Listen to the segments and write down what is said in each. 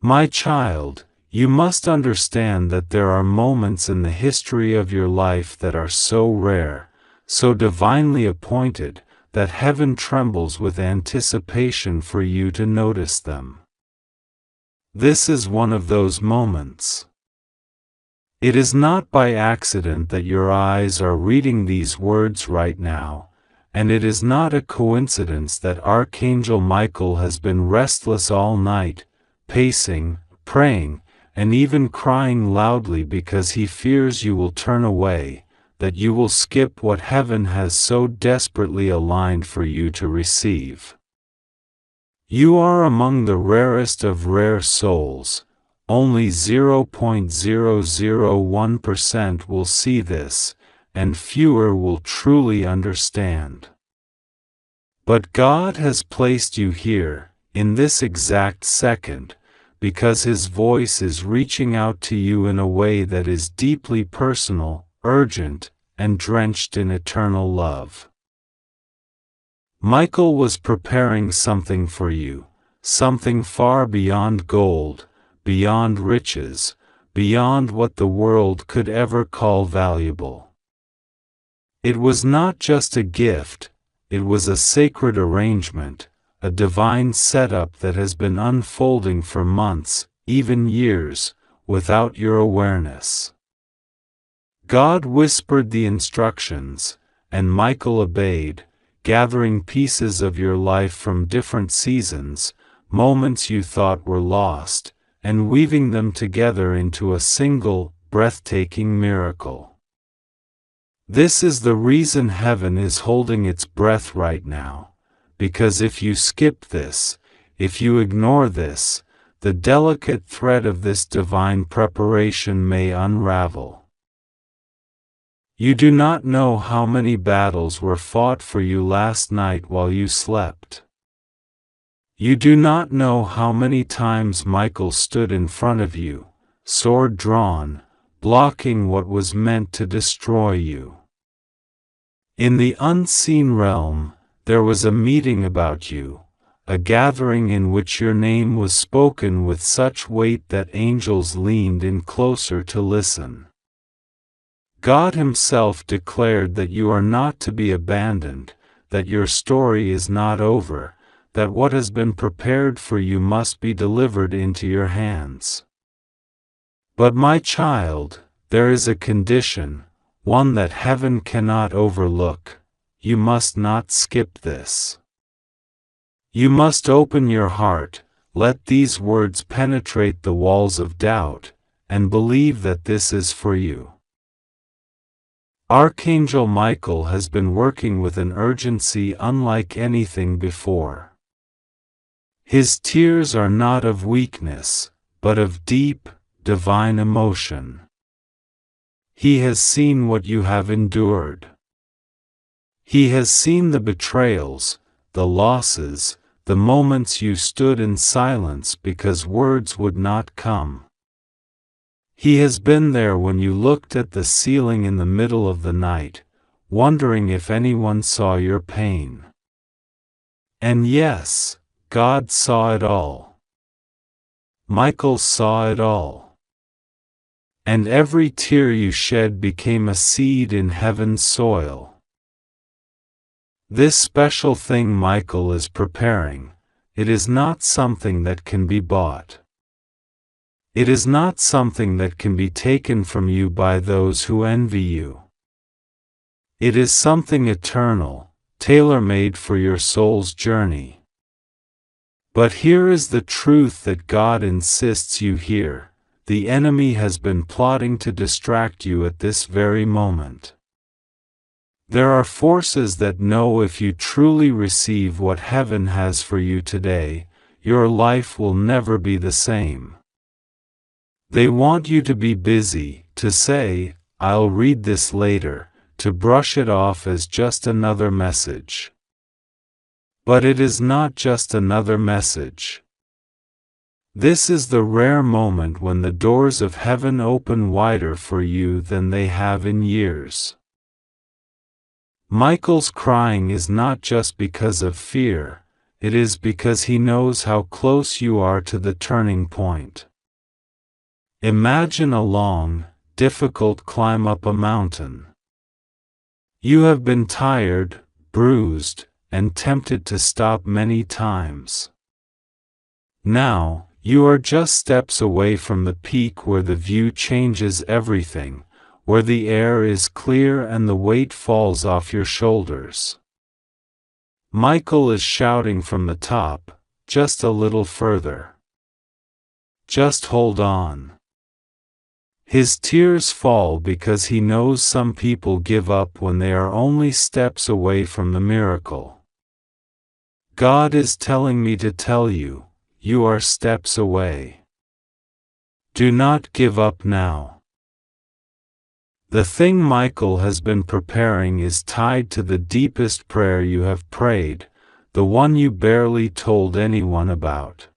My child, you must understand that there are moments in the history of your life that are so rare, so divinely appointed, that heaven trembles with anticipation for you to notice them. This is one of those moments. It is not by accident that your eyes are reading these words right now, and it is not a coincidence that Archangel Michael has been restless all night, pacing, praying, and even crying loudly because he fears you will turn away, that you will skip what heaven has so desperately aligned for you to receive. You are among the rarest of rare souls. Only 0.001% will see this, and fewer will truly understand. But God has placed you here, in this exact second, because His voice is reaching out to you in a way that is deeply personal, urgent, and drenched in eternal love. Michael was preparing something for you, something far beyond gold, beyond riches, beyond what the world could ever call valuable. It was not just a gift, it was a sacred arrangement, a divine setup that has been unfolding for months, even years, without your awareness. God whispered the instructions, and Michael obeyed, gathering pieces of your life from different seasons, moments you thought were lost, and weaving them together into a single, breathtaking miracle. This is the reason heaven is holding its breath right now, because if you skip this, if you ignore this, the delicate thread of this divine preparation may unravel. You do not know how many battles were fought for you last night while you slept. You do not know how many times Michael stood in front of you, sword drawn, blocking what was meant to destroy you. In the unseen realm, there was a meeting about you, a gathering in which your name was spoken with such weight that angels leaned in closer to listen. God Himself declared that you are not to be abandoned, that your story is not over, that what has been prepared for you must be delivered into your hands. But my child, there is a condition, one that heaven cannot overlook. You must not skip this. You must open your heart, let these words penetrate the walls of doubt, and believe that this is for you. Archangel Michael has been working with an urgency unlike anything before. His tears are not of weakness, but of deep, divine emotion. He has seen what you have endured. He has seen the betrayals, the losses, the moments you stood in silence because words would not come. He has been there when you looked at the ceiling in the middle of the night, wondering if anyone saw your pain. And yes, God saw it all. Michael saw it all. And every tear you shed became a seed in heaven's soil. This special thing Michael is preparing, it is not something that can be bought. It is not something that can be taken from you by those who envy you. It is something eternal, tailor-made for your soul's journey. But here is the truth that God insists you hear: the enemy has been plotting to distract you at this very moment. There are forces that know if you truly receive what heaven has for you today, your life will never be the same. They want you to be busy, to say, "I'll read this later," to brush it off as just another message. But it is not just another message. This is the rare moment when the doors of heaven open wider for you than they have in years. Michael's crying is not just because of fear, it is because He knows how close you are to the turning point. Imagine a long, difficult climb up a mountain. You have been tired, bruised, and tempted to stop many times. Now, you are just steps away from the peak where the view changes everything, where the air is clear and the weight falls off your shoulders. Michael is shouting from the top, just a little further. Just hold on. His tears fall because he knows some people give up when they are only steps away from the miracle. God is telling me to tell you, you are steps away. Do not give up now. The thing Michael has been preparing is tied to the deepest prayer you have prayed, the one you barely told anyone about.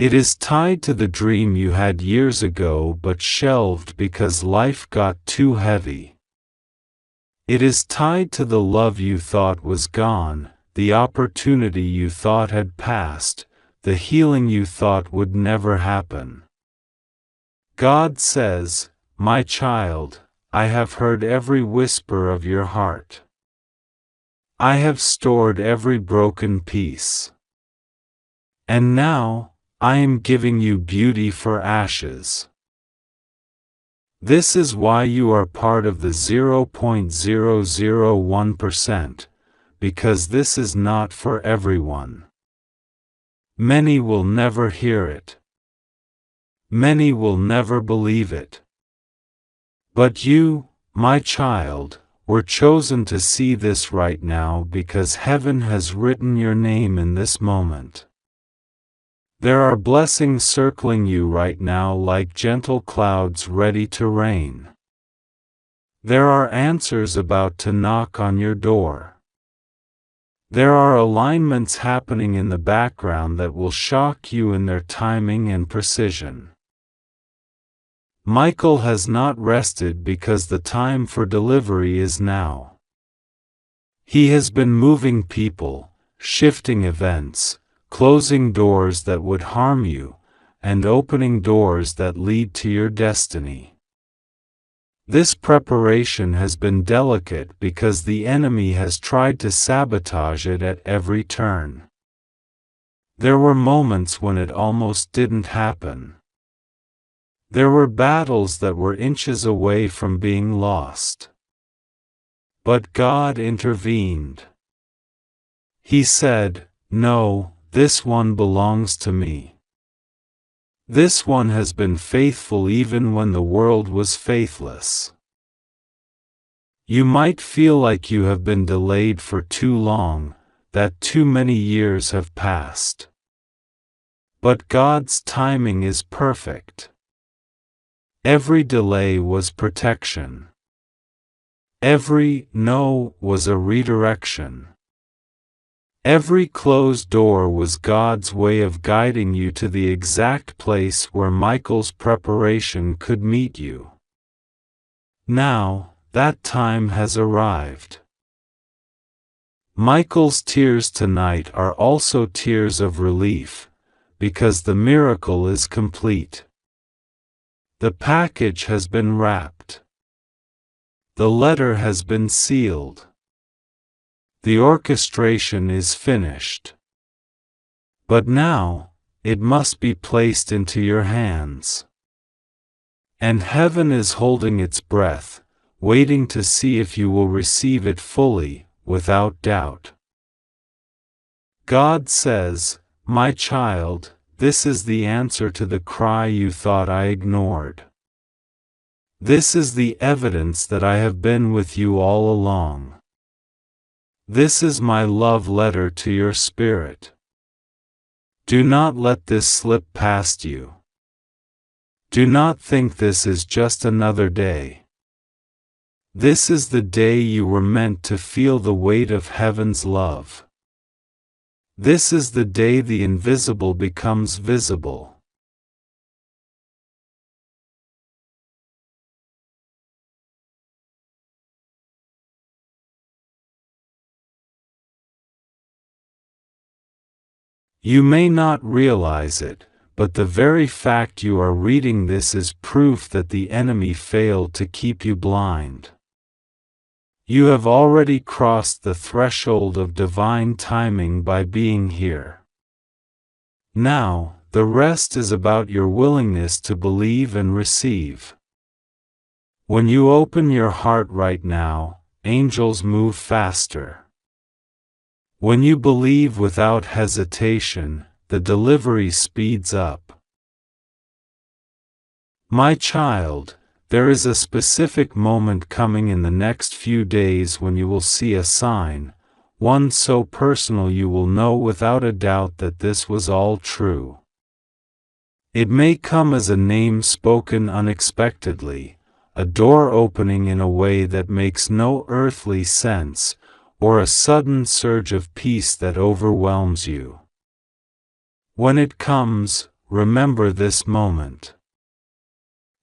It is tied to the dream you had years ago but shelved because life got too heavy. It is tied to the love you thought was gone, the opportunity you thought had passed, the healing you thought would never happen. God says, "My child, I have heard every whisper of your heart. I have stored every broken piece. And now, I am giving you beauty for ashes." This is why you are part of the 0.001%, because this is not for everyone. Many will never hear it. Many will never believe it. But you, my child, were chosen to see this right now because heaven has written your name in this moment. There are blessings circling you right now like gentle clouds ready to rain. There are answers about to knock on your door. There are alignments happening in the background that will shock you in their timing and precision. Michael has not rested because the time for delivery is now. He has been moving people, shifting events, closing doors that would harm you, and opening doors that lead to your destiny. This preparation has been delicate because the enemy has tried to sabotage it at every turn. There were moments when it almost didn't happen. There were battles that were inches away from being lost. But God intervened. He said, "No, this one belongs to me. This one has been faithful even when the world was faithless." You might feel like you have been delayed for too long, that too many years have passed. But God's timing is perfect. Every delay was protection. Every no was a redirection. Every closed door was God's way of guiding you to the exact place where Michael's preparation could meet you. Now, that time has arrived. Michael's tears tonight are also tears of relief, because the miracle is complete. The package has been wrapped. The letter has been sealed. The orchestration is finished. But now, it must be placed into your hands. And heaven is holding its breath, waiting to see if you will receive it fully, without doubt. God says, "My child, this is the answer to the cry you thought I ignored. This is the evidence that I have been with you all along. This is my love letter to your spirit. Do not let this slip past you. Do not think this is just another day. This is the day you were meant to feel the weight of heaven's love. This is the day the invisible becomes visible." You may not realize it, but the very fact you are reading this is proof that the enemy failed to keep you blind. You have already crossed the threshold of divine timing by being here. Now, the rest is about your willingness to believe and receive. When you open your heart right now, angels move faster. When you believe without hesitation, the delivery speeds up. My child, there is a specific moment coming in the next few days when you will see a sign, one so personal you will know without a doubt that this was all true. It may come as a name spoken unexpectedly, a door opening in a way that makes no earthly sense, or a sudden surge of peace that overwhelms you. When it comes, remember this moment.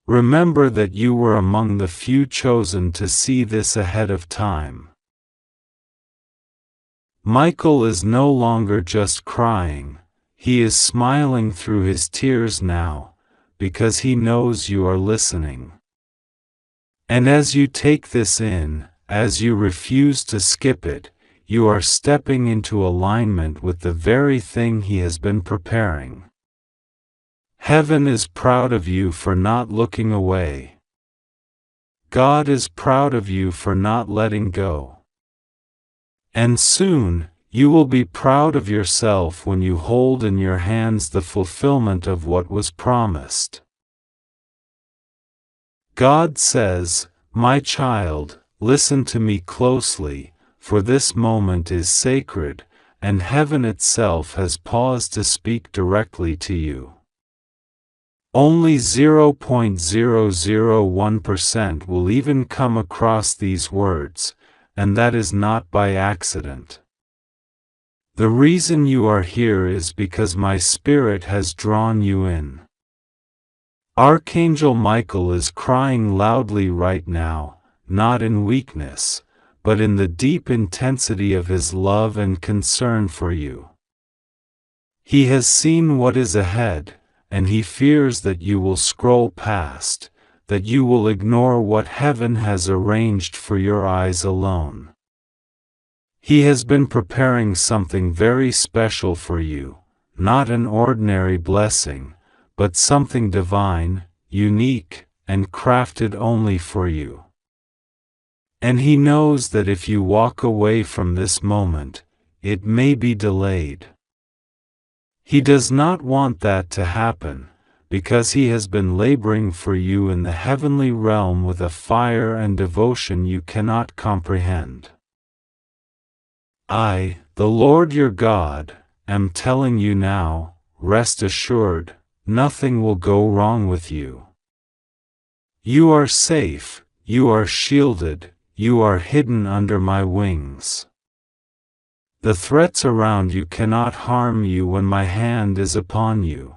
Remember that you were among the few chosen to see this ahead of time. Michael is no longer just crying, he is smiling through his tears now, because he knows you are listening. And as you take this in, as you refuse to skip it, you are stepping into alignment with the very thing he has been preparing. Heaven is proud of you for not looking away. God is proud of you for not letting go. And soon, you will be proud of yourself when you hold in your hands the fulfillment of what was promised. God says, "My child, listen to me closely, for this moment is sacred, and heaven itself has paused to speak directly to you." Only 0.001% will even come across these words, and that is not by accident. The reason you are here is because my Spirit has drawn you in. Archangel Michael is crying loudly right now, not in weakness, but in the deep intensity of his love and concern for you. He has seen what is ahead, and he fears that you will scroll past, that you will ignore what heaven has arranged for your eyes alone. He has been preparing something very special for you, not an ordinary blessing, but something divine, unique, and crafted only for you. And he knows that if you walk away from this moment, it may be delayed. He does not want that to happen, because he has been laboring for you in the heavenly realm with a fire and devotion you cannot comprehend. I, the Lord your God, am telling you now, rest assured, nothing will go wrong with you. You are safe, you are shielded, you are hidden under my wings. The threats around you cannot harm you when my hand is upon you.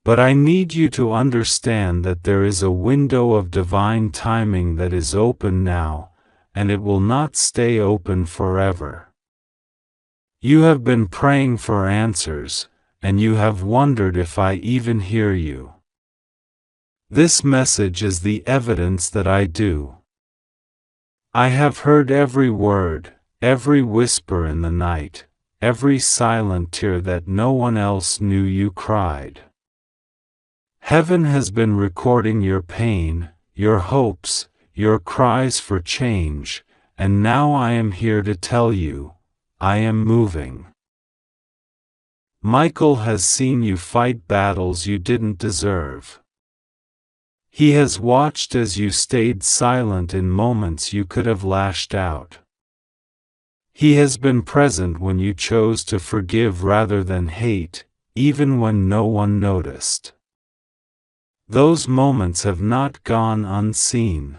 But I need you to understand that there is a window of divine timing that is open now, and it will not stay open forever. You have been praying for answers, and you have wondered if I even hear you. This message is the evidence that I do. I have heard every word, every whisper in the night, every silent tear that no one else knew you cried. Heaven has been recording your pain, your hopes, your cries for change, and now I am here to tell you, I am moving. Michael has seen you fight battles you didn't deserve. He has watched as you stayed silent in moments you could have lashed out. He has been present when you chose to forgive rather than hate, even when no one noticed. Those moments have not gone unseen.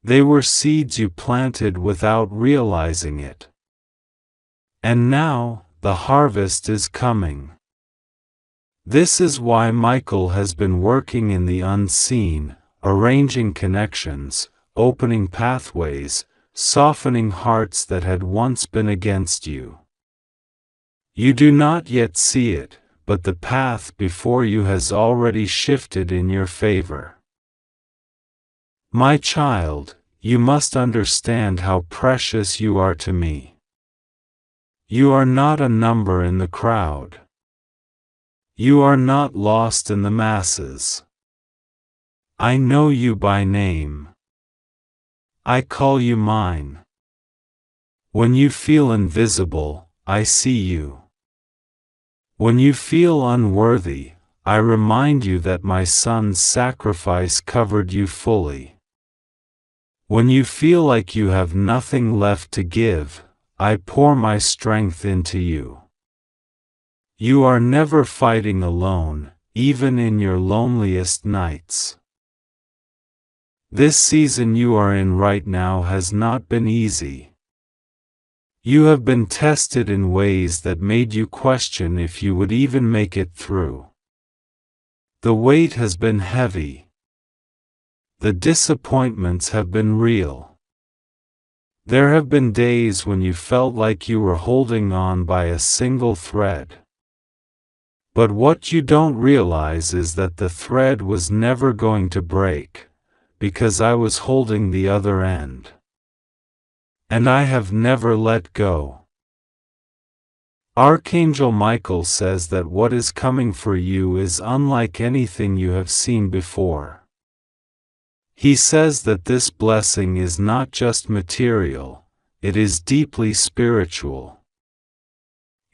They were seeds you planted without realizing it. And now, the harvest is coming. This is why Michael has been working in the unseen, arranging connections, opening pathways, softening hearts that had once been against you. You do not yet see it, but the path before you has already shifted in your favor. My child, you must understand how precious you are to me. You are not a number in the crowd. You are not lost in the masses. I know you by name. I call you mine. When you feel invisible, I see you. When you feel unworthy, I remind you that my son's sacrifice covered you fully. When you feel like you have nothing left to give, I pour my strength into you. You are never fighting alone, even in your loneliest nights. This season you are in right now has not been easy. You have been tested in ways that made you question if you would even make it through. The weight has been heavy. The disappointments have been real. There have been days when you felt like you were holding on by a single thread. But what you don't realize is that the thread was never going to break, because I was holding the other end. And I have never let go. Archangel Michael says that what is coming for you is unlike anything you have seen before. He says that this blessing is not just material, it is deeply spiritual.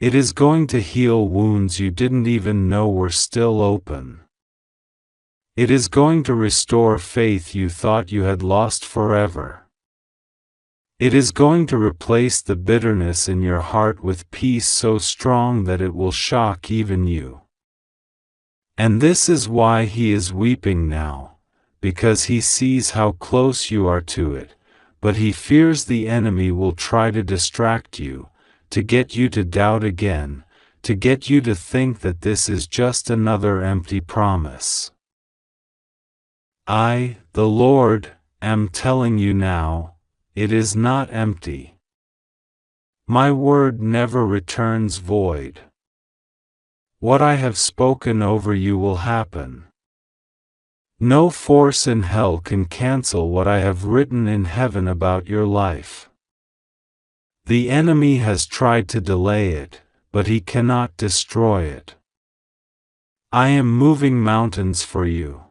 It is going to heal wounds you didn't even know were still open. It is going to restore faith you thought you had lost forever. It is going to replace the bitterness in your heart with peace so strong that it will shock even you. And this is why he is weeping now, because he sees how close you are to it, but he fears the enemy will try to distract you, to get you to doubt again, to get you to think that this is just another empty promise. I, the Lord, am telling you now, it is not empty. My word never returns void. What I have spoken over you will happen. No force in hell can cancel what I have written in heaven about your life. The enemy has tried to delay it, but he cannot destroy it. I am moving mountains for you.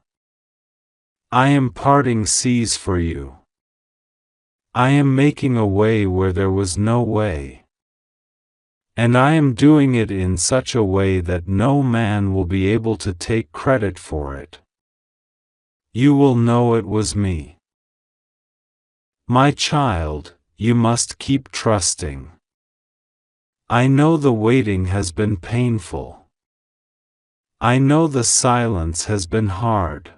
I am parting seas for you. I am making a way where there was no way. And I am doing it in such a way that no man will be able to take credit for it. You will know it was me. My child, you must keep trusting. I know the waiting has been painful. I know the silence has been hard.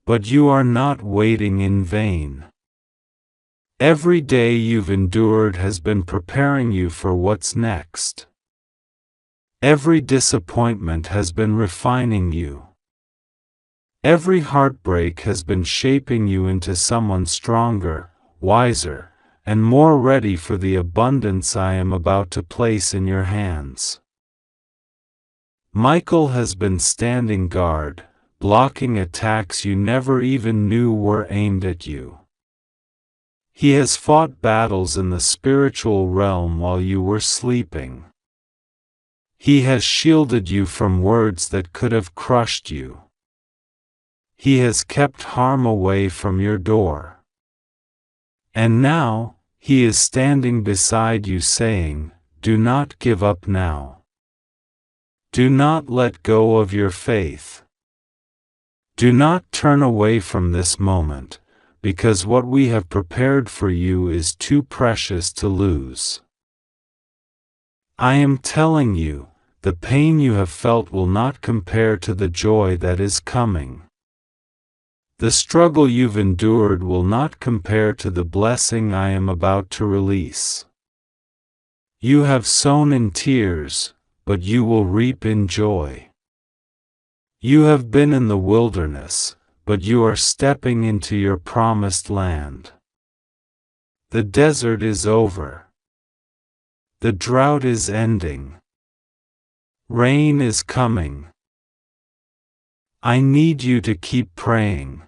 But you are not waiting in vain. Every day you've endured has been preparing you for what's next. Every disappointment has been refining you. Every heartbreak has been shaping you into someone stronger, wiser, and more ready for the abundance I am about to place in your hands. Michael has been standing guard, blocking attacks you never even knew were aimed at you. He has fought battles in the spiritual realm while you were sleeping. He has shielded you from words that could have crushed you. He has kept harm away from your door. And now, he is standing beside you saying, "Do not give up now. Do not let go of your faith. Do not turn away from this moment, because what we have prepared for you is too precious to lose." I am telling you, the pain you have felt will not compare to the joy that is coming. The struggle you've endured will not compare to the blessing I am about to release. You have sown in tears, but you will reap in joy. You have been in the wilderness, but you are stepping into your promised land. The desert is over. The drought is ending. Rain is coming. I need you to keep praying.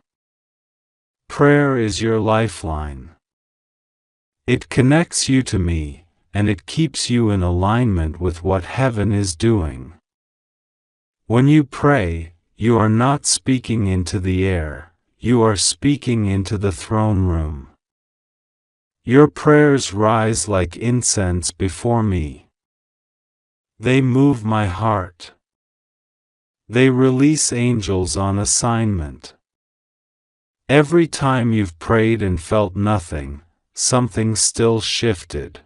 Prayer is your lifeline. It connects you to me, and it keeps you in alignment with what heaven is doing. When you pray, you are not speaking into the air, you are speaking into the throne room. Your prayers rise like incense before me. They move my heart. They release angels on assignment. Every time you've prayed and felt nothing, something still shifted.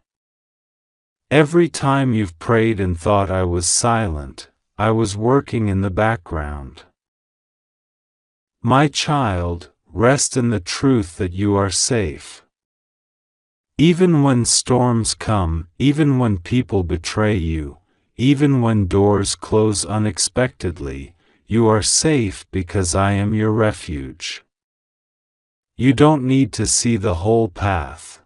Every time you've prayed and thought I was silent, I was working in the background. My child, rest in the truth that you are safe. Even when storms come, even when people betray you, even when doors close unexpectedly, you are safe because I am your refuge. You don't need to see the whole path.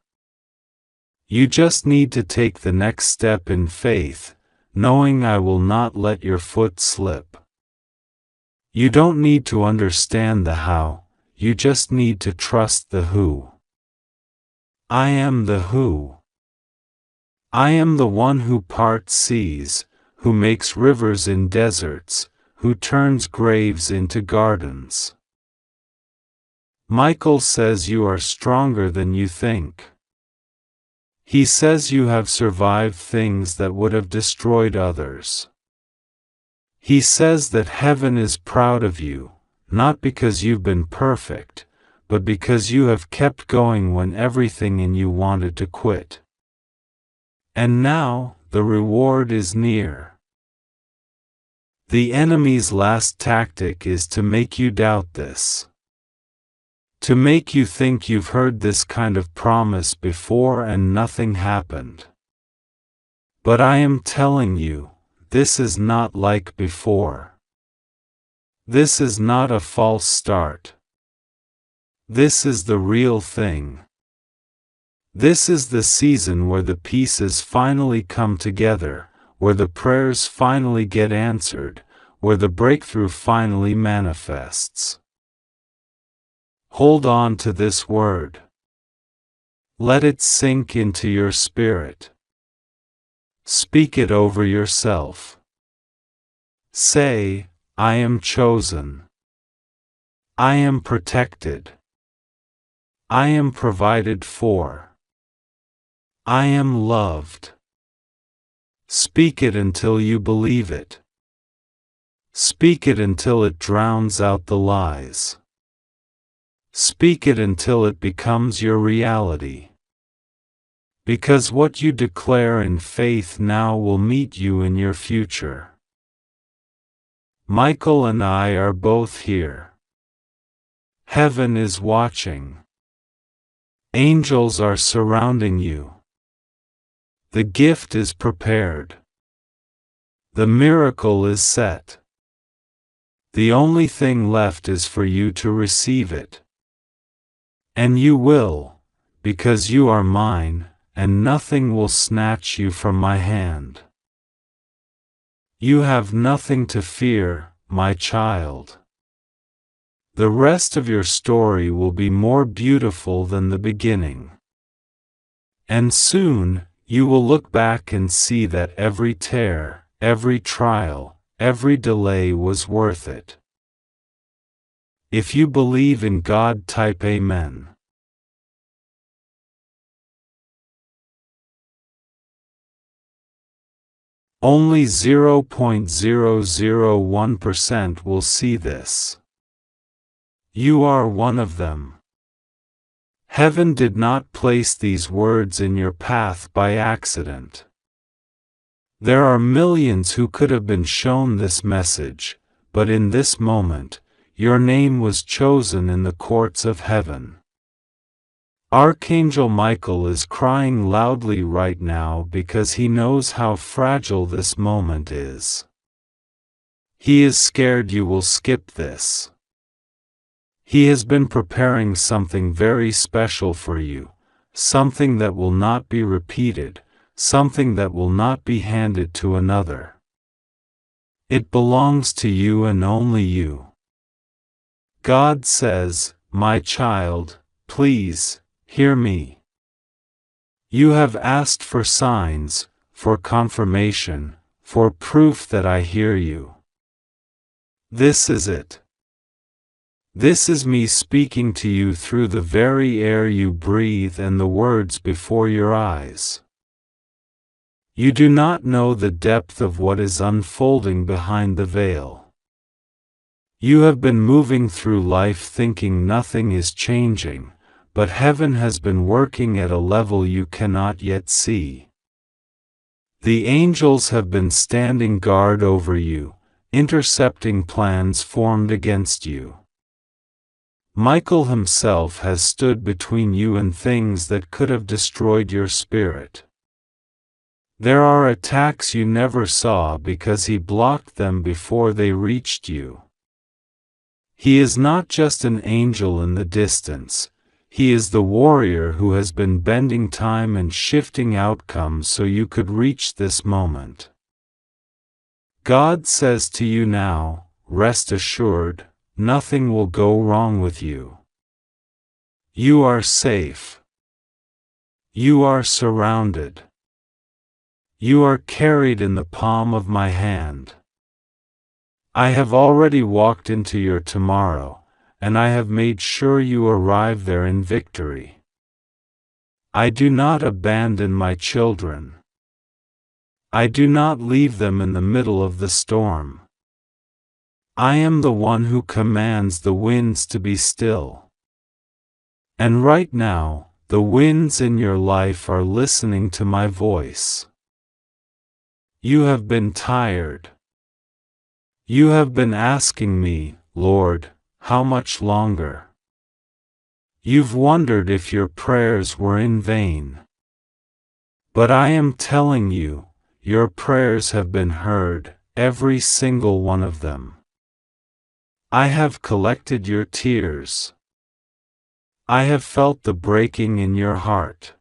You just need to take the next step in faith, knowing I will not let your foot slip. You don't need to understand the how, you just need to trust the who. I am the who. I am the one who parts seas, who makes rivers in deserts, who turns graves into gardens. Michael says you are stronger than you think. He says you have survived things that would have destroyed others. He says that heaven is proud of you, not because you've been perfect, but because you have kept going when everything in you wanted to quit. And now, the reward is near. The enemy's last tactic is to make you doubt this. To make you think you've heard this kind of promise before and nothing happened. But I am telling you, this is not like before. This is not a false start. This is the real thing. This is the season where the pieces finally come together, where the prayers finally get answered, where the breakthrough finally manifests. Hold on to this word. Let it sink into your spirit. Speak it over yourself. Say, I am chosen. I am protected. I am provided for. I am loved. Speak it until you believe it. Speak it until it drowns out the lies. Speak it until it becomes your reality. Because what you declare in faith now will meet you in your future. Michael and I are both here. Heaven is watching. Angels are surrounding you. The gift is prepared. The miracle is set. The only thing left is for you to receive it. And you will, because you are mine, and nothing will snatch you from my hand. You have nothing to fear, my child. The rest of your story will be more beautiful than the beginning. And soon, you will look back and see that every tear, every trial, every delay was worth it. If you believe in God, type Amen. Only 0.001% will see this. You are one of them. Heaven did not place these words in your path by accident. There are millions who could have been shown this message, but in this moment, your name was chosen in the courts of heaven. Archangel Michael is crying loudly right now because he knows how fragile this moment is. He is scared you will skip this. He has been preparing something very special for you, something that will not be repeated, something that will not be handed to another. It belongs to you and only you. God says, "My child, please, hear me. You have asked for signs, for confirmation, for proof that I hear you. This is it. This is me speaking to you through the very air you breathe and the words before your eyes. You do not know the depth of what is unfolding behind the veil. You have been moving through life thinking nothing is changing, but heaven has been working at a level you cannot yet see. The angels have been standing guard over you, intercepting plans formed against you. Michael himself has stood between you and things that could have destroyed your spirit. There are attacks you never saw because he blocked them before they reached you. He is not just an angel in the distance, he is the warrior who has been bending time and shifting outcomes so you could reach this moment. God says to you now, rest assured, nothing will go wrong with you. You are safe. You are surrounded. You are carried in the palm of my hand. I have already walked into your tomorrow, and I have made sure you arrive there in victory. I do not abandon my children. I do not leave them in the middle of the storm. I am the one who commands the winds to be still. And right now, the winds in your life are listening to my voice. You have been tired. You have been asking me, Lord, how much longer? You've wondered if your prayers were in vain. But I am telling you, your prayers have been heard, every single one of them. I have collected your tears. I have felt the breaking in your heart.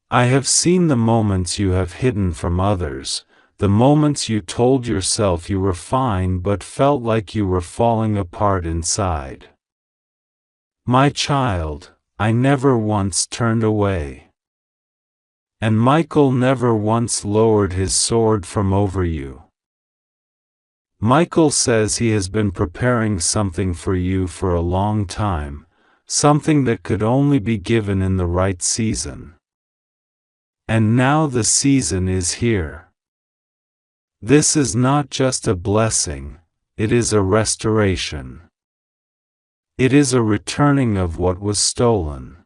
I have seen the moments you have hidden from others, the moments you told yourself you were fine but felt like you were falling apart inside. My child, I never once turned away. And Michael never once lowered his sword from over you. Michael says he has been preparing something for you for a long time, something that could only be given in the right season. And now the season is here. This is not just a blessing, it is a restoration. It is a returning of what was stolen.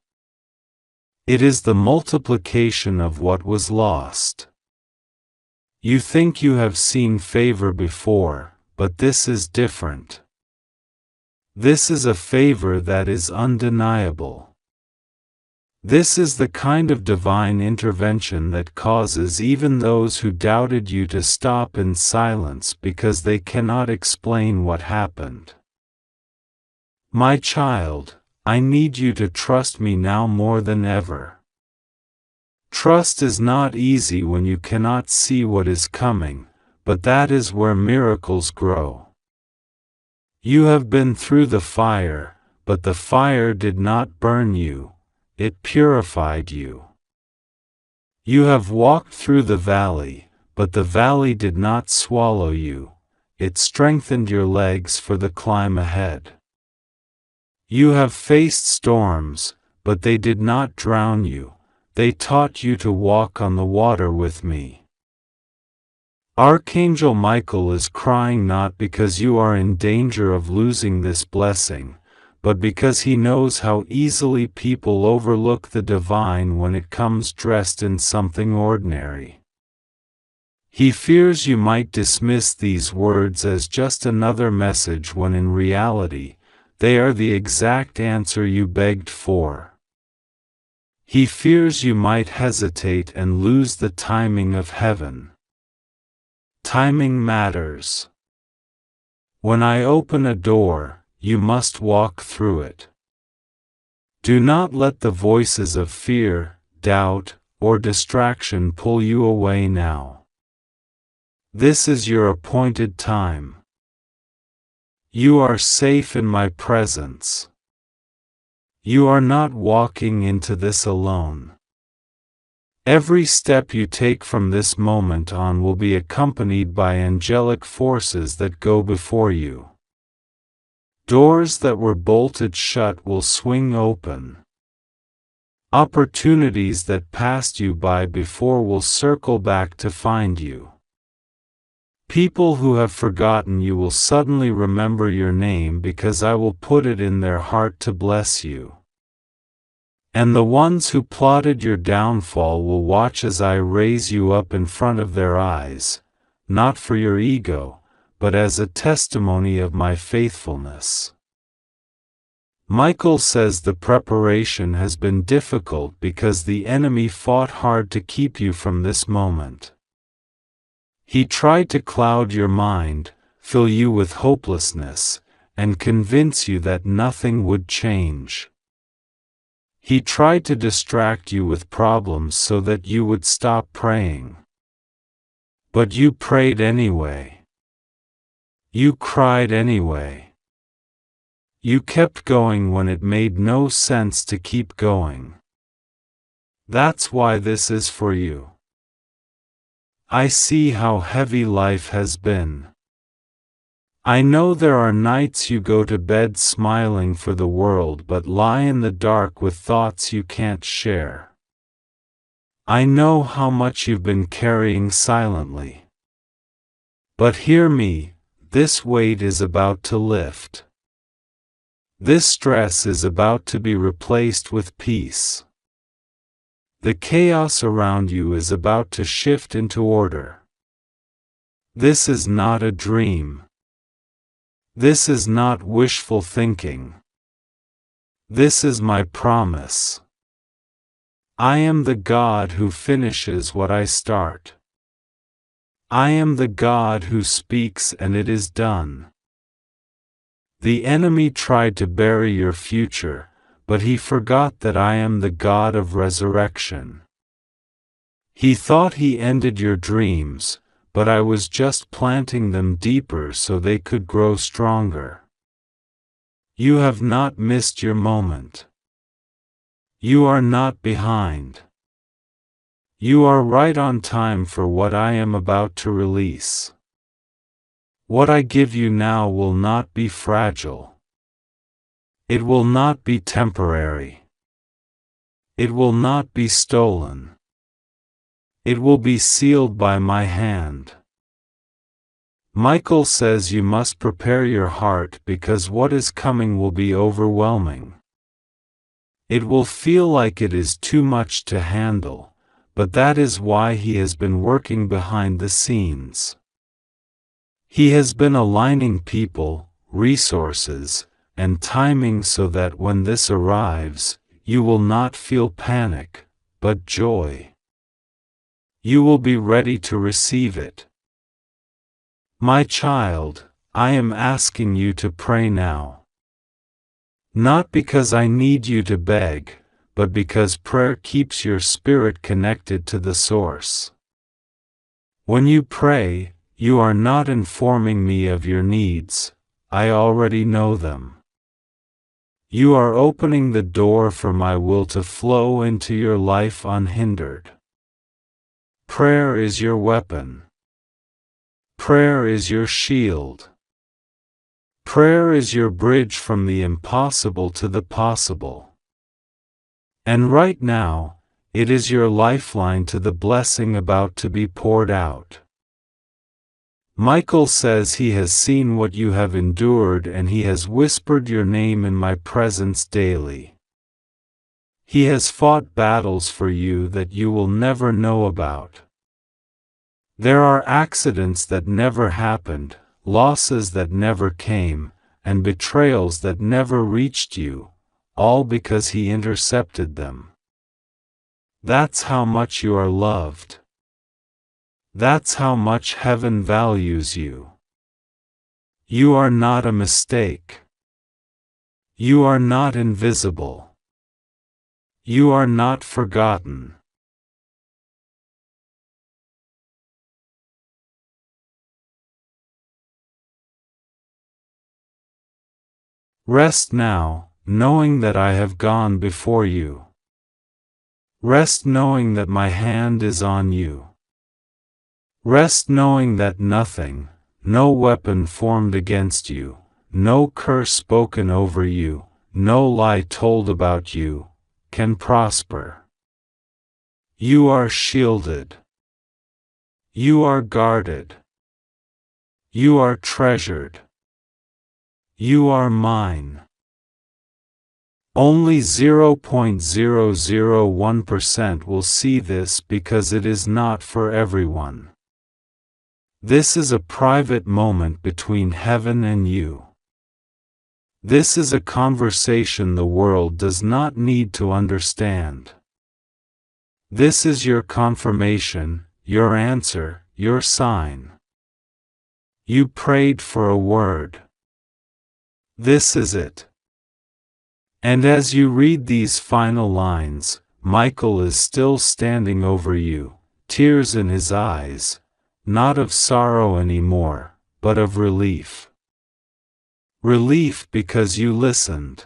It is the multiplication of what was lost. You think you have seen favor before, but this is different. This is a favor that is undeniable. This is the kind of divine intervention that causes even those who doubted you to stop in silence because they cannot explain what happened. My child, I need you to trust me now more than ever. Trust is not easy when you cannot see what is coming, but that is where miracles grow. You have been through the fire, but the fire did not burn you. It purified you. You have walked through the valley, but the valley did not swallow you. It strengthened your legs for the climb ahead. You have faced storms, but they did not drown you. They taught you to walk on the water with me. Archangel Michael is crying not because you are in danger of losing this blessing, but because he knows how easily people overlook the divine when it comes dressed in something ordinary. He fears you might dismiss these words as just another message when in reality, they are the exact answer you begged for. He fears you might hesitate and lose the timing of heaven. Timing matters. When I open a door, you must walk through it. Do not let the voices of fear, doubt, or distraction pull you away now. This is your appointed time. You are safe in my presence. You are not walking into this alone. Every step you take from this moment on will be accompanied by angelic forces that go before you. Doors that were bolted shut will swing open. Opportunities that passed you by before will circle back to find you. People who have forgotten you will suddenly remember your name because I will put it in their heart to bless you. And the ones who plotted your downfall will watch as I raise you up in front of their eyes, not for your ego, but as a testimony of my faithfulness. Michael says the preparation has been difficult because the enemy fought hard to keep you from this moment. He tried to cloud your mind, fill you with hopelessness, and convince you that nothing would change. He tried to distract you with problems so that you would stop praying. But you prayed anyway. You cried anyway. You kept going when it made no sense to keep going. That's why this is for you. I see how heavy life has been. I know there are nights you go to bed smiling for the world but lie in the dark with thoughts you can't share. I know how much you've been carrying silently. But hear me, this weight is about to lift. This stress is about to be replaced with peace. The chaos around you is about to shift into order. This is not a dream. This is not wishful thinking. This is my promise. I am the God who finishes what I start. I am the God who speaks and it is done. The enemy tried to bury your future, but he forgot that I am the God of resurrection. He thought he ended your dreams, but I was just planting them deeper so they could grow stronger. You have not missed your moment. You are not behind. You are right on time for what I am about to release. What I give you now will not be fragile. It will not be temporary. It will not be stolen. It will be sealed by my hand. Michael says you must prepare your heart because what is coming will be overwhelming. It will feel like it is too much to handle, but that is why he has been working behind the scenes. He has been aligning people, resources, and timing so that when this arrives, you will not feel panic, but joy. You will be ready to receive it. My child, I am asking you to pray now. Not because I need you to beg, but because prayer keeps your spirit connected to the source. When you pray, you are not informing me of your needs, I already know them. You are opening the door for my will to flow into your life unhindered. Prayer is your weapon. Prayer is your shield. Prayer is your bridge from the impossible to the possible. And right now, it is your lifeline to the blessing about to be poured out. Michael says he has seen what you have endured and he has whispered your name in my presence daily. He has fought battles for you that you will never know about. There are accidents that never happened, losses that never came, and betrayals that never reached you, all because he intercepted them. That's how much you are loved. That's how much heaven values you. You are not a mistake. You are not invisible. You are not forgotten. Rest now, knowing that I have gone before you. Rest knowing that my hand is on you. Rest knowing that nothing, no weapon formed against you, no curse spoken over you, no lie told about you, can prosper. You are shielded. You are guarded. You are treasured. You are mine. Only 0.001% will see this because it is not for everyone. This is a private moment between heaven and you. This is a conversation the world does not need to understand. This is your confirmation, your answer, your sign. You prayed for a word. This is it. And as you read these final lines, Michael is still standing over you, tears in his eyes, not of sorrow anymore, but of relief. Relief because you listened.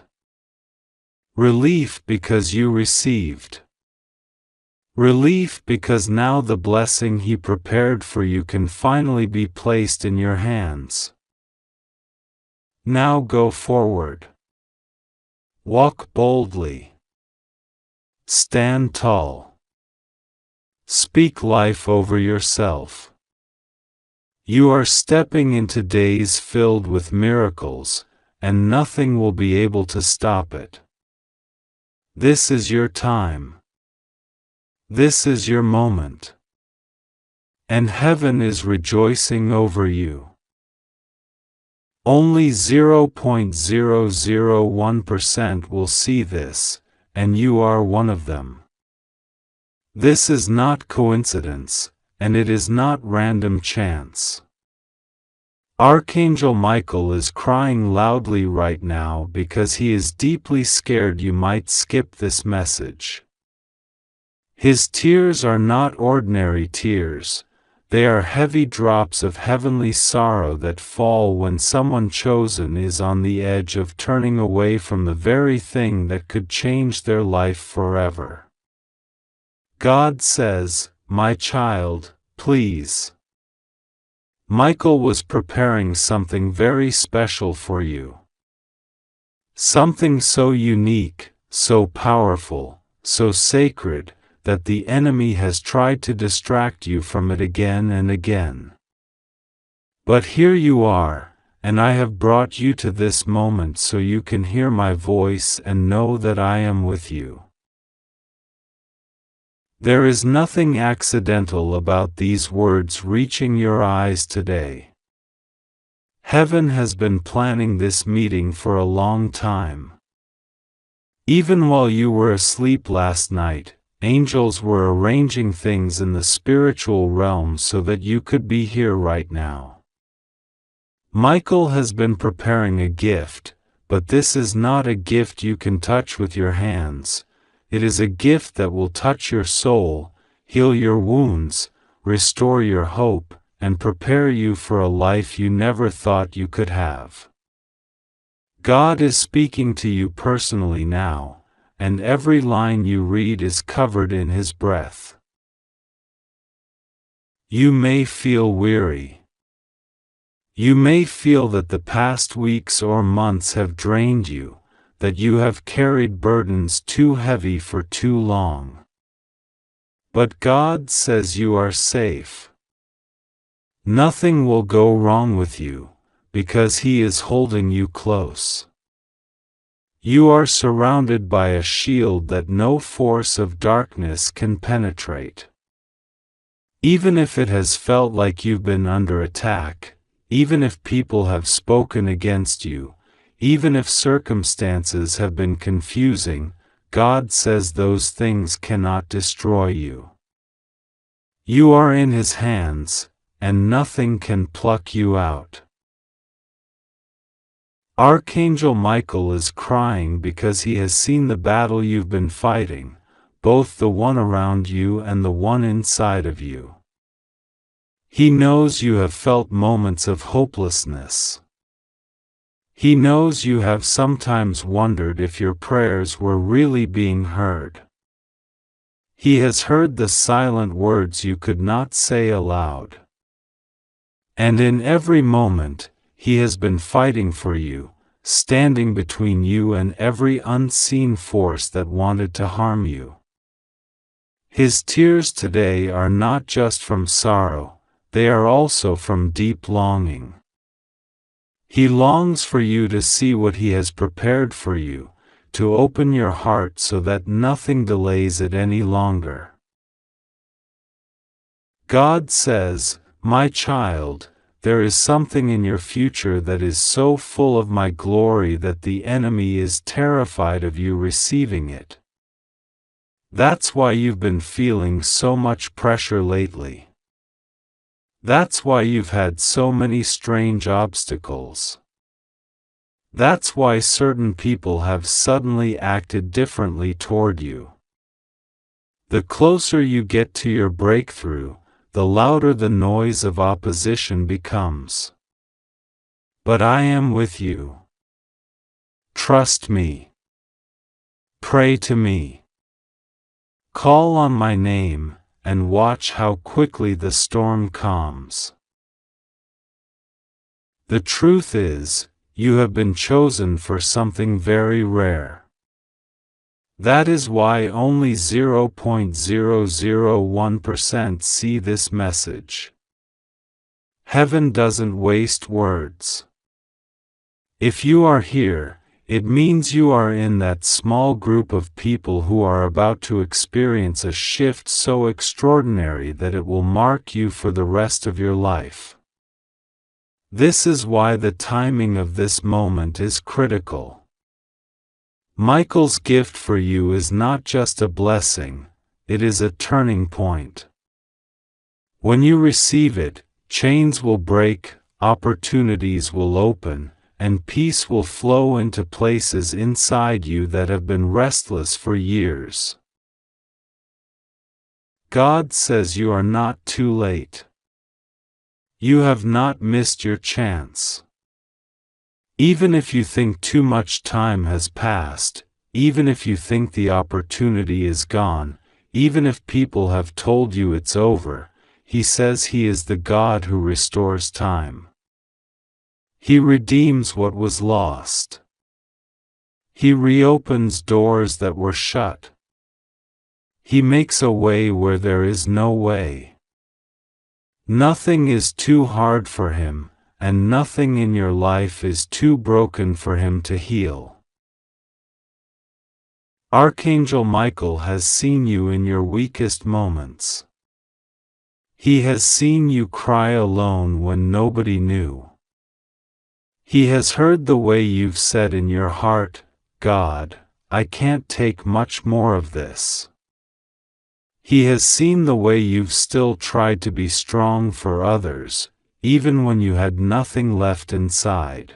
Relief because you received. Relief because now the blessing he prepared for you can finally be placed in your hands. Now go forward. Walk boldly. Stand tall. Speak life over yourself. You are stepping into days filled with miracles, and nothing will be able to stop it. This is your time. This is your moment. And heaven is rejoicing over you. Only 0.001% will see this, and you are one of them. This is not coincidence, and it is not random chance. Archangel Michael is crying loudly right now because he is deeply scared you might skip this message. His tears are not ordinary tears. They are heavy drops of heavenly sorrow that fall when someone chosen is on the edge of turning away from the very thing that could change their life forever. God says, "My child, please." Michael was preparing something very special for you. Something so unique, so powerful, so sacred, that the enemy has tried to distract you from it again and again. But here you are, and I have brought you to this moment so you can hear my voice and know that I am with you. There is nothing accidental about these words reaching your eyes today. Heaven has been planning this meeting for a long time. Even while you were asleep last night, angels were arranging things in the spiritual realm so that you could be here right now. Michael has been preparing a gift, but this is not a gift you can touch with your hands. It is a gift that will touch your soul, heal your wounds, restore your hope, and prepare you for a life you never thought you could have. God is speaking to you personally now, and every line you read is covered in His breath. You may feel weary. You may feel that the past weeks or months have drained you, that you have carried burdens too heavy for too long. But God says you are safe. Nothing will go wrong with you, because He is holding you close. You are surrounded by a shield that no force of darkness can penetrate. Even if it has felt like you've been under attack, even if people have spoken against you, even if circumstances have been confusing, God says those things cannot destroy you. You are in His hands, and nothing can pluck you out. Archangel Michael is crying because he has seen the battle you've been fighting, both the one around you and the one inside of you. He knows you have felt moments of hopelessness. He knows you have sometimes wondered if your prayers were really being heard. He has heard the silent words you could not say aloud. And in every moment, He has been fighting for you, standing between you and every unseen force that wanted to harm you. His tears today are not just from sorrow, they are also from deep longing. He longs for you to see what He has prepared for you, to open your heart so that nothing delays it any longer. God says, "My child, there is something in your future that is so full of my glory that the enemy is terrified of you receiving it. That's why you've been feeling so much pressure lately. That's why you've had so many strange obstacles. That's why certain people have suddenly acted differently toward you. The closer you get to your breakthrough, the louder the noise of opposition becomes. But I am with you. Trust me. Pray to me. Call on my name, and watch how quickly the storm calms. The truth is, you have been chosen for something very rare. That is why only 0.001% see this message. Heaven doesn't waste words. If you are here, it means you are in that small group of people who are about to experience a shift so extraordinary that it will mark you for the rest of your life. This is why the timing of this moment is critical. Michael's gift for you is not just a blessing, it is a turning point. When you receive it, chains will break, opportunities will open, and peace will flow into places inside you that have been restless for years. God says you are not too late. You have not missed your chance. Even if you think too much time has passed, even if you think the opportunity is gone, even if people have told you it's over, He says He is the God who restores time. He redeems what was lost. He reopens doors that were shut. He makes a way where there is no way. Nothing is too hard for Him, and nothing in your life is too broken for Him to heal. Archangel Michael has seen you in your weakest moments. He has seen you cry alone when nobody knew. He has heard the way you've said in your heart, "God, I can't take much more of this." He has seen the way you've still tried to be strong for others, even when you had nothing left inside.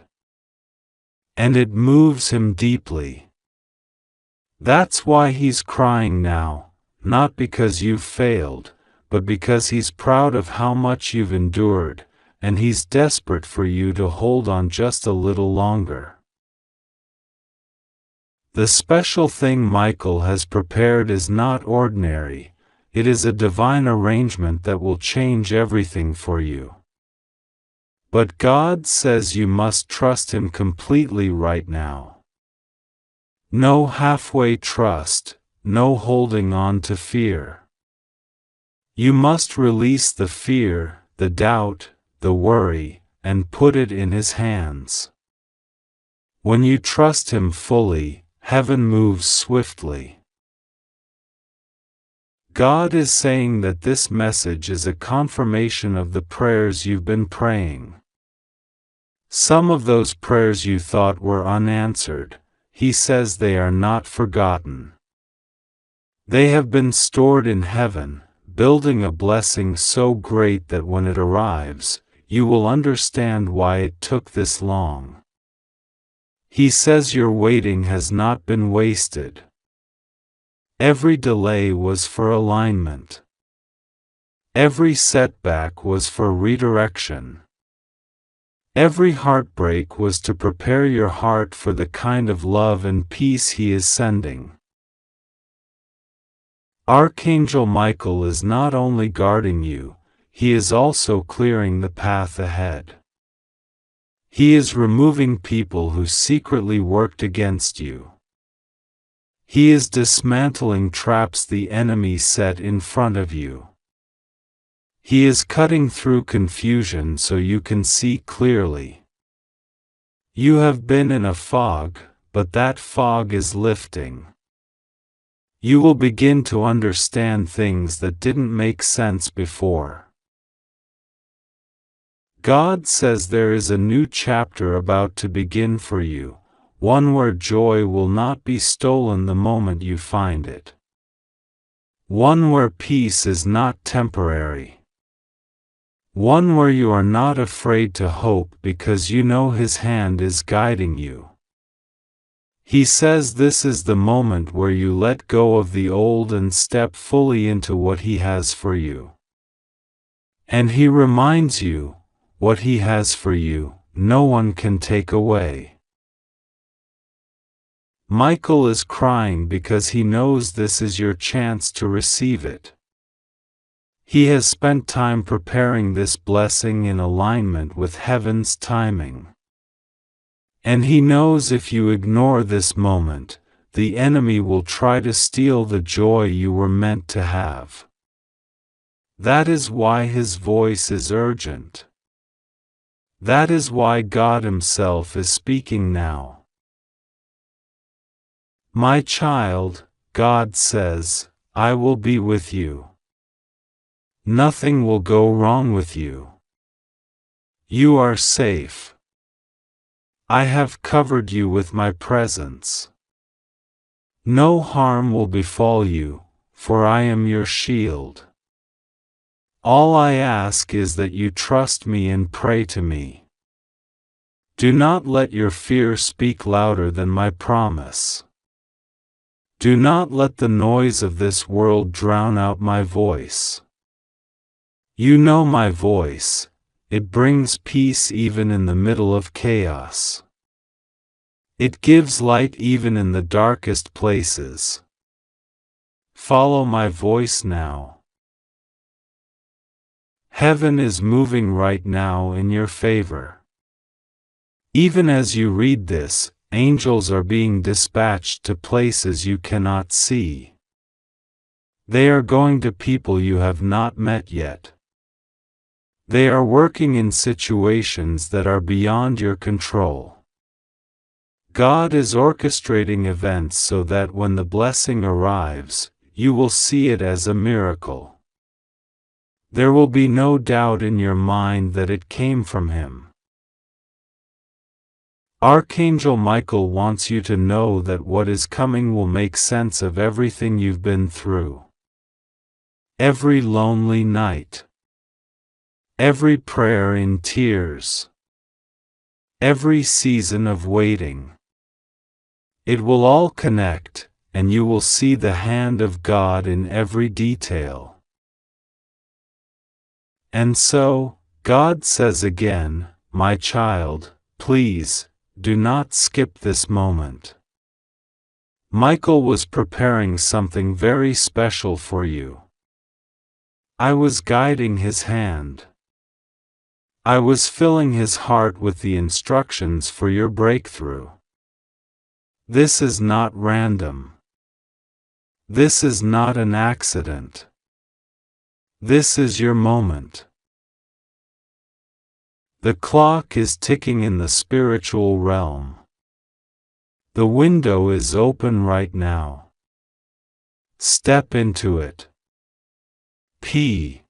And it moves Him deeply. That's why He's crying now, not because you've failed, but because He's proud of how much you've endured, and He's desperate for you to hold on just a little longer. The special thing Michael has prepared is not ordinary, it is a divine arrangement that will change everything for you. But God says you must trust Him completely right now. No halfway trust, no holding on to fear. You must release the fear, the doubt, the worry, and put it in His hands. When you trust Him fully, heaven moves swiftly. God is saying that this message is a confirmation of the prayers you've been praying. Some of those prayers you thought were unanswered, He says they are not forgotten. They have been stored in heaven, building a blessing so great that when it arrives, you will understand why it took this long. He says your waiting has not been wasted. Every delay was for alignment. Every setback was for redirection. Every heartbreak was to prepare your heart for the kind of love and peace He is sending. Archangel Michael is not only guarding you, he is also clearing the path ahead. He is removing people who secretly worked against you. He is dismantling traps the enemy set in front of you. He is cutting through confusion so you can see clearly. You have been in a fog, but that fog is lifting. You will begin to understand things that didn't make sense before. God says there is a new chapter about to begin for you, one where joy will not be stolen the moment you find it. One where peace is not temporary. One where you are not afraid to hope because you know His hand is guiding you. He says this is the moment where you let go of the old and step fully into what He has for you. And He reminds you, what He has for you, no one can take away. Michael is crying because he knows this is your chance to receive it. He has spent time preparing this blessing in alignment with heaven's timing. And he knows if you ignore this moment, the enemy will try to steal the joy you were meant to have. That is why his voice is urgent. That is why God Himself is speaking now. My child, God says, I will be with you. Nothing will go wrong with you. You are safe. I have covered you with my presence. No harm will befall you, for I am your shield. All I ask is that you trust me and pray to me. Do not let your fear speak louder than my promise. Do not let the noise of this world drown out my voice. You know my voice, it brings peace even in the middle of chaos. It gives light even in the darkest places. Follow my voice now. Heaven is moving right now in your favor. Even as you read this, angels are being dispatched to places you cannot see. They are going to people you have not met yet. They are working in situations that are beyond your control. God is orchestrating events so that when the blessing arrives, you will see it as a miracle. There will be no doubt in your mind that it came from Him. Archangel Michael wants you to know that what is coming will make sense of everything you've been through. Every lonely night. Every prayer in tears. Every season of waiting. It will all connect, and you will see the hand of God in every detail. And so, God says again, my child, please, do not skip this moment. Michael was preparing something very special for you. I was guiding his hand. I was filling his heart with the instructions for your breakthrough. This is not random. This is not an accident. This is your moment. The clock is ticking in the spiritual realm. The window is open right now. Step into it. P.